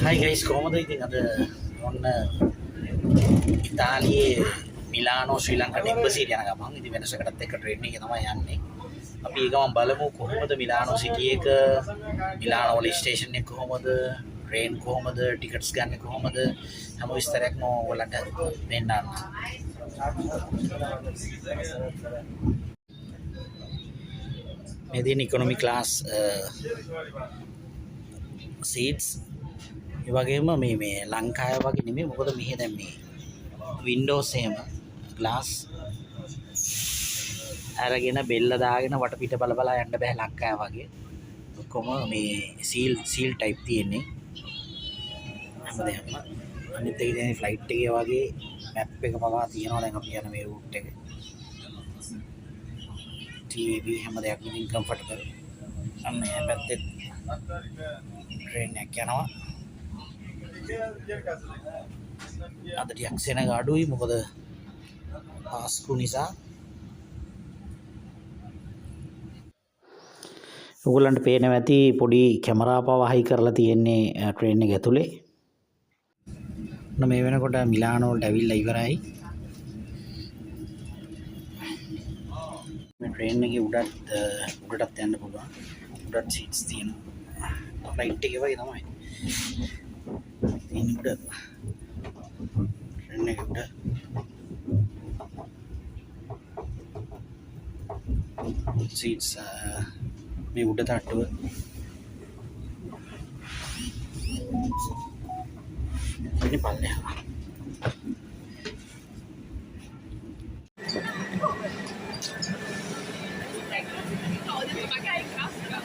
Hi guys, කොහොමද ඉතින් අද ඔන්න ඉතාලියේ මිලානෝ ශ්‍රී ලංකා එම්බසි යන ගමන් ඉතින් වෙනසකටත් එක්ක ට්‍රේන් එකේ තමයි යන්නේ. අපි ඒ ගමන් බලමු කොහොමද මිලානෝ සිටි එක මිලානෝ වල ස්ටේෂන් එක කොහොමද ට්‍රේන් කොහොමද ටිකට්ස් ගන්න කොහොමද හැම විස්තරයක්ම ඔයාලට දෙන්නම්. මේ දින ඉකොනොමි ක්ලාස් සීට්ස් ඒ වගේම මේ ලංකාවේ වගේ නෙමෙයි මොකද මෙහි දැන් මේ වින්ඩෝස් එහෙම ග්ලාස් අරගෙන බෙල්ල දාගෙන වටපිට බල බල යන්න බෑ ලංකාවේ වගේ. ඔක්කොම මේ සීල් ටයිප් තියෙන්නේ හැමදේම. අනිත් එක ඉතින් ෆ්ලයිට් එකේ වගේ මැප් එක පවා තියෙනවා දැන් අපි යන මේ රූට් එක. TV හැම දෙයක්ම ඉතින් කම්ෆර්ටබල්. අන්න ඒ පැත්තේ ට්‍රේන් එක යනවා. අද ටිකක් සෙනග අඩුයි මොකද පාස්කු නිසා. ඔයගොල්ලන්ට පේනවා ඇති පොඩි කැමරා පවා හයි කරලා තියෙන්නේ ට්‍රේන් එක ඇතුලේ. මේ වෙනකොට මිලානෝ වලට ඇවිල්ලා ඉවරයි. මේ ට්‍රේන් එකේ උඩටත් යන්න පුළුවන්. උඩට සීට්ස් තියෙනවා. ෆ්ලයිට් එකේ වගේ තමයි. ඉන්න උඩ ට්‍රේන් එකේ උඩ සීට්ස් මේ උඩ තට්ටුව ඉතින් පල්ලෙහා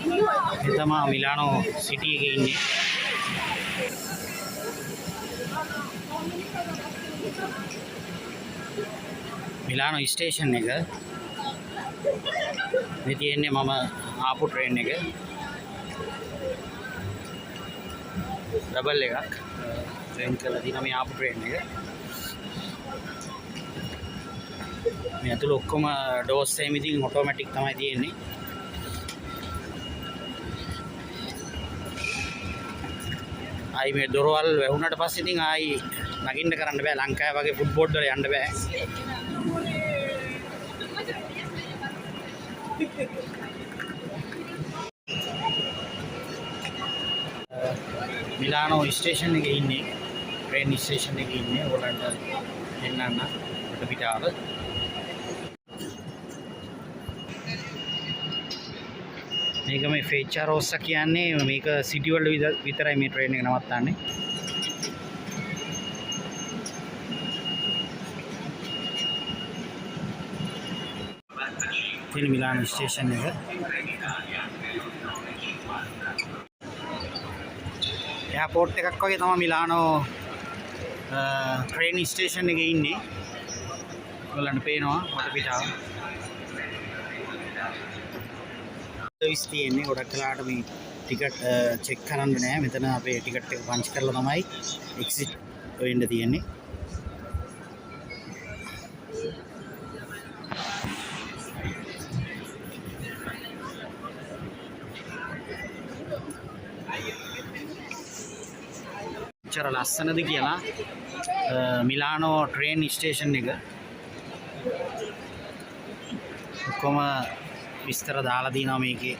මේ තමයි මිලානෝ සිටි එකේ ඉන්නේ. මිලානෝ ස්ටේෂන් එක මේ තියෙන්නේ මම ආපු ට්‍රේන් එක ඩබල් එකක් ට්‍රේන් කරලා තියෙනවා මේ ආපු ට්‍රේන් එක. මේ ඇතුළේ ඔක්කොම ඩෝර්ස් එහෙම ඉතින් ඔටෝමැටික් තමයි තියෙන්නේ. ආයි මේ දොරවල් වැහුණාට පස්සේ ඉතින් ආයි නගින්න කරන්න බෑ ලංකාවේ වගේ ෆුට්බෝඩ් වල යන්න බෑ. මිලානෝ ස්ටේෂන් එකේ ඉන්නේ ට්‍රේන් ස්ටේෂන් එකේ ඉන්නේ ඔයාලට එන්නන්න පිටාව. මේක මේ ෆේචාරෝස්ස කියන්නේ මේක සිටි වල විතරයි මේ ට්‍රේන් එක නවත්තන්නේ. ඉතින් මිලානෝ ස්ටේෂන් එක එයාපෝට් එකක් වගේ තමයි මිලානෝ ට්‍රේන් ස්ටේෂන් එකේ ඉන්නේ. ඔයාලන්ට පේනවා වටපිටාව. සර්විස් තියෙන්නේ ගොඩක් වෙලාවට මේ ටිකට් චෙක් කරන්න නෑ. මෙතන අපේ ටිකට් එක පන්ච් කරලා තමයි එක්සිට් වෙන්න තියෙන්නේ. චර ලස්සනද කියලා මිලානෝ ට්‍රේන් ස්ටේෂන් එක ඔක්කොම විස්තර දාලා දිනවා මේකේ.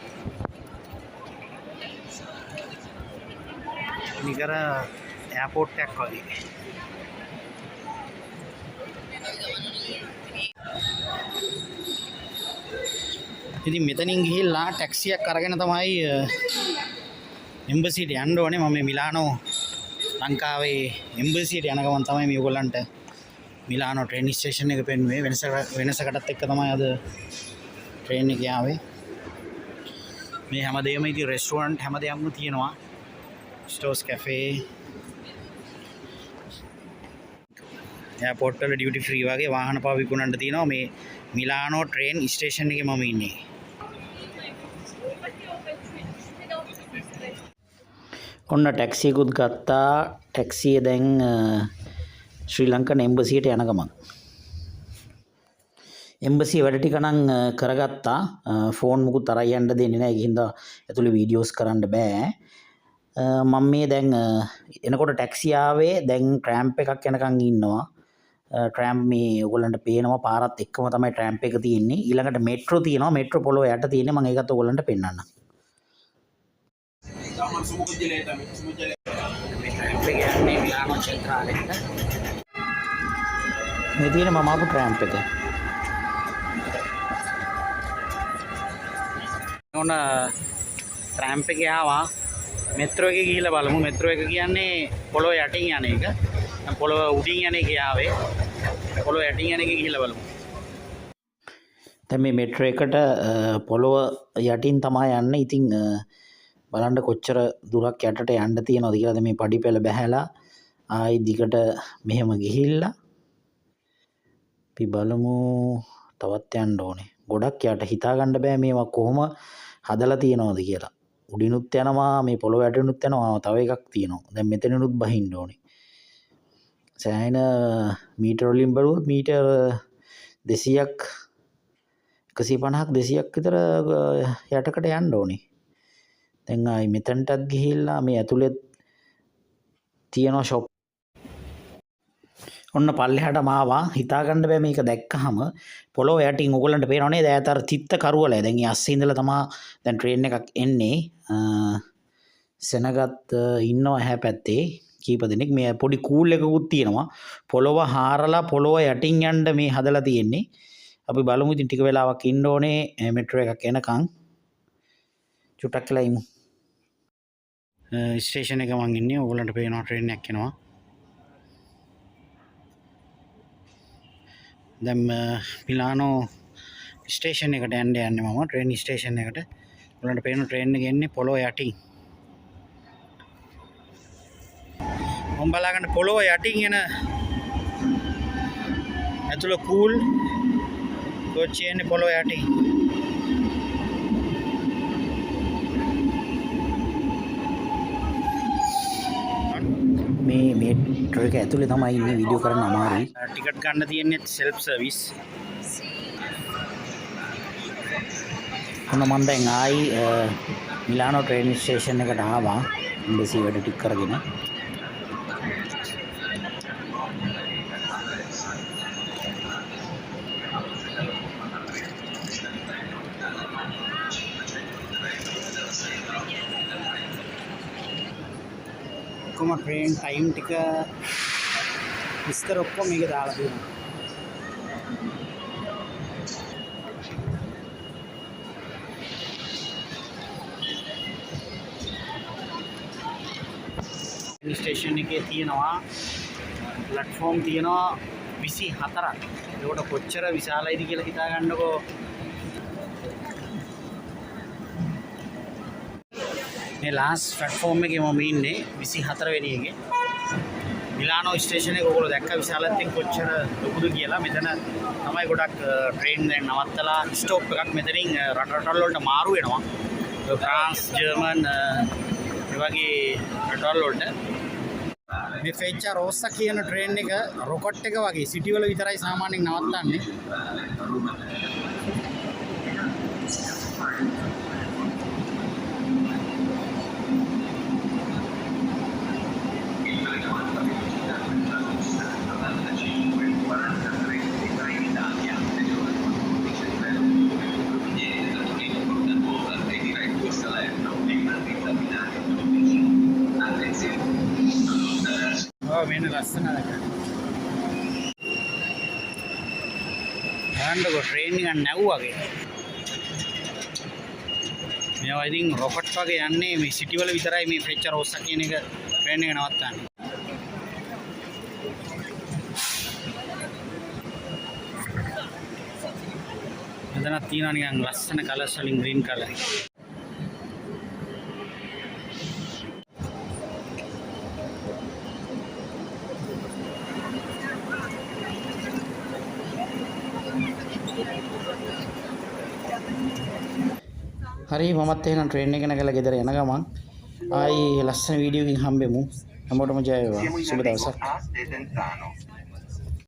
නිකර එයාපෝට් එකක් වගේ. ඉතින් මෙතනින් ගිහිල්ලා ටැක්සියක් අරගෙන තමයි එම්බසිට යන්න ඕනේ. මම මිලානෝ ලංකාවේ එම්බසියට යන ගමන් තමයි මේ ඔයගොල්ලන්ට මිලානෝ ට්‍රේන් ස්ටේෂන් එක පෙන්වුවේ. වෙනසකටත් එක්ක තමයි අද ට්‍රේන් එක ආවේ. මේ හැමදේම ඉතින් රෙස්ටුරන්ට් හැමදේම තියෙනවා. ස්ටෝස් කැෆේ එයාපෝට් වල ඩියුටි ෆ්‍රී වගේ වාහන පාව විකුණන්න තියෙනවා. මේ මිලානෝ ට්‍රේන් ස්ටේෂන් එකේ මම ඉන්නේ. ඔන්න ටැක්සියකුත් ගත්තා. ටැක්සිය දැන් ශ්‍රී ලංකන් එම්බසියට යන ගමන්. එම්බසිය වැඩ ටික නම් කරගත්තා. ෆෝන් මුකුත් අරන් යන්න දෙන්නේ නැහැ. ඒකින්ද ඇතුලේ වීඩියෝස් කරන්න බෑ. මම මේ දැන් එනකොට ටැක්සි ආවේ දැන් ට්‍රෑම්ප් එකක් යනකම් ඉන්නවා. ට්‍රෑම්ප් මේ ඔයගොල්ලන්ට පේනවා පාරත් එක්කම තමයි ට්‍රෑම්ප් එක තියෙන්නේ. ඊළඟට මෙට්‍රෝ තියෙනවා. මෙට්‍රෝ පොළොව යට තියෙන්නේ. මම ඒකත් ඔයගොල්ලන්ට පෙන්නන්නම්. මේ ට්‍රෑම්ප් එක යන්නේ මිලානෝ චෙන්ට්‍රාලෙට. මේ තියෙන මම ආපු ට්‍රෑම්ප් එක. ඕන ට්‍රෑම්ප් එකේ ආවා. මෙට්‍රෝ එකේ ගිහිල්ලා බලමු. මෙට්‍රෝ එක කියන්නේ පොළොව යටින් යන එක. පොළොව උඩින් යන එකේ ආවේ. පොළොව යටින් යන එකේ ගිහිල්ලා බලමු. දැන් මේ මෙට්‍රෝ එකට පොළොව යටින් තමයි යන්නේ. ඉතින් බලන්න කොච්චර දුරක් යටට යන්න තියෙනවද කියලාද මේ පඩිපෙළ බැහැලා ආයි දිගට මෙහෙම ගිහිල්ලා අපි බලමු. තවත් යන්න ඕනේ. ගොඩක් යට හිතා ගන්න බෑ මේවා කොහොම හදලා තියෙනවද කියලා. උඩිනුත් යනවා මේ පොළොව යටිනුත් යනවා තව එකක් තියෙනවා. දැන් මෙතනිනුත් බහින්න ඕනේ. සෑහෙන මීටර වලින් බලුවොත් මීටර 200ක් 150ක් 200ක් විතර යටකට යන්න ඕනේ. දැන් ආයි මෙතනටත් ගිහිල්ලා මේ ඇතුළේ තියෙන ෂොප් ඔන්න පල්ලෙහාට මාවා. හිතා ගන්න බෑ මේක දැක්කහම පොළොව යටින් ඔයගොල්ලන්ට පේනව නේද? ඈත අර තිත්ත කරුවල. දැන් ඊ අස්සේ ඉඳලා තමයි දැන් ට්‍රේන් එකක් එන්නේ. සෙනගත් ඉන්නවා එහා පැත්තේ කීප දෙනෙක්. මේ පොඩි කූල් එකකුත් තියෙනවා. පොළොව හාරලා පොළොව යටින් යන්න මේ හදලා තියෙන්නේ. අපි බලමු ඉතින් ටික වෙලාවක් ඉන්න ඕනේ මෙට්‍රෝ එකක් එනකන්. චුට්ටක් කියලා ඉමු. ස්ටේෂන් එක මං ඉන්නේ. ඔයගොල්ලන්ට පේනවා ට්‍රේන් එකක් එනවා. දැන් මිලානෝ ස්ටේෂන් එකට යන්නේ මම. ට්‍රේන් ස්ටේෂන් එකට. ඔයගොල්ලන්ට පේන ට්‍රේන් එක එන්නේ පොළොව යටින්. මම බලාගන්න පොළොව යටින් එන ඇතුළ කූල් කෝච්චිය එන්නේ පොළොව යටින්. මේ මෙට්‍රෝ එක ඇතුලේ තමයි ඉන්නේ. වීඩියෝ කරන්න අමාරුයි. ටිකට් ගන්න තියෙන්නේ සෙල්ෆ් සර්විස්. ඔන්න මම දැන් ආයි මිලානෝ ට්‍රේන් ස්ටේෂන් එකට ආවා. එම්බසි වැඩ ටික කරගෙන. ඔක්කොම ට්‍රේන් ටයිම් ටික විස්තර ඔක්කොම මේක දාලා තියෙනවා. ස්ටේෂන් එකේ තියෙනවා ප්ලැට්ෆෝම් තියෙනවා 24ක්. ඒකට කොච්චර විශාලයිද කියලා හිතා ගන්නකෝ. මේ ලාස්ට් ප්ලැට්ෆෝම් එකේ මම ඉන්නේ 24 වෙනි එකේ. මිලානෝ ස්ටේෂන් එක ඔයගොල්ලෝ දැක්ක විශාලත්වයෙන් කොච්චර ලොකුද කියලා. මෙතන තමයි ගොඩක් ට්‍රේන් දැන් නවත්තලා ස්ටොප් එකක් මෙතනින් රටවල් වලට මාරු වෙනවා. ෆ්‍රාන්ස්, ජර්මන් ඒ වගේ රටවල් වලට. මේ ෆෙච්චා රෝස්සා කියන ට්‍රේන් එක රොකට් එක වගේ සිටි වල විතරයි සාමාන්‍යයෙන් නවත්තන්නේ. මෙන්න ලස්සන දැක්කා. ගන්නකො ට්‍රේන් එක නැව්වගේ. මේවා ඉතින් රොකට් වගේ යන්නේ මේ සිටි වල විතරයි මේ ෆ්‍රෙච්චර් රෝස්සා කියන එක ට්‍රේන් එක නවත්තන්නේ. මෙතනක් තියෙනවා නිකන් ලස්සන කලර්ස් වලින් ග්‍රීන් කලර්. හරි මමත් එහෙනම් ට්‍රේන් එක නැගලා ගෙදර යන ගමන් ආයි ලස්සන වීඩියෝ එකකින් හම්බෙමු. හැමෝටම ජය වේවා. සුබ දවසක්.